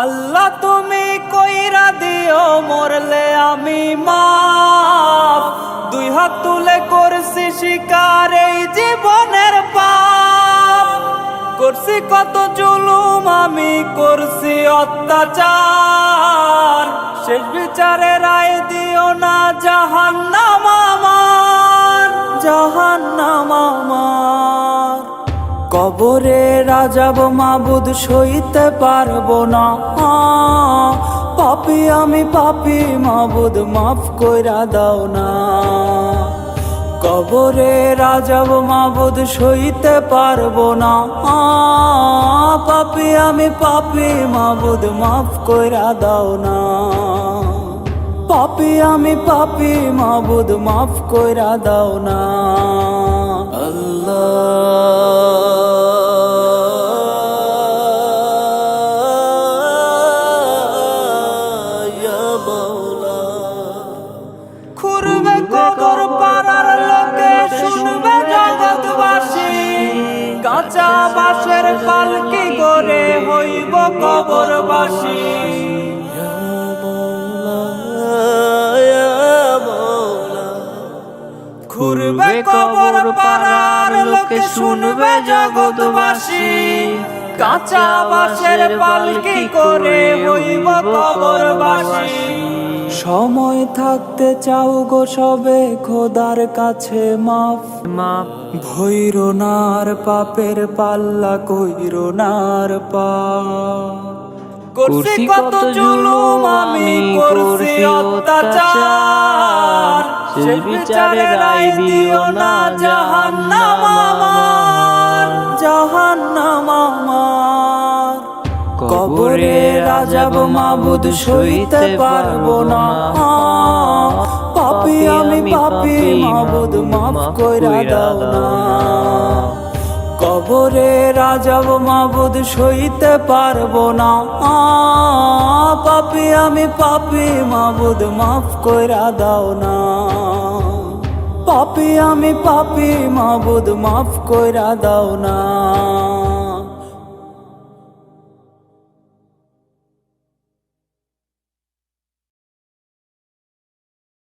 আল্লাহ তুমি কইরা দিও মরলে আমি মাফ, দুই হাত তুলে করছি স্বীকার এই জীবনের পাপ। করছি কত জুলুম আমি করছি অত্যাচার, শেষ বিচারে রায় দিও না জাহান্নাম আমার, জাহান্নাম আমার। কবরে রাজাব মাবুদ সইতে পারবো না, পাপী আমি পাপী মাবুদ মাফ কইরা দাও না। কবরে রাজাব মাবুদ সইতে পারবো না, পাপী আমি পাপী মাবুদ মাফ কইরা দাও না। পাপী আমি পাপী মাবুদ মাফ কইরা দাও না। খুরবে কবর পাড়ার লোকে শুনবে জগৎবাসী, কাঁচা বাঁশের পালকি করে হইব কবরবাসী। খুরবে কবর পাড়ার লোকে শুনবে জগৎবাসী, কাঁচা বাঁশের পালকি করে হইব কবরবাসী। সময় থাকতে চাও গো সবে খোদার কাছে মাফ, ভৈরো নার পাপের পাল্লা কইরো নার পাপ। করছি কত জুলুম আমি করছি অত্যাচার, শেষ বিচারে রায় দিও না জাহান্নাম আমার, জাহান্নাম আমার। কবরে রাজাব মাবুদ সইতে পারবো না, পাপী আমি পাপী মাবুদ মাফ কইরা দাও না। কবরে রাজাব মাবুদ সইতে পারবো না, পাপী আমি পাপী মাবুদ মাফ কইরা দাও না। পাপী আমি পাপী মাবুদ মাফ কইরা দাও না।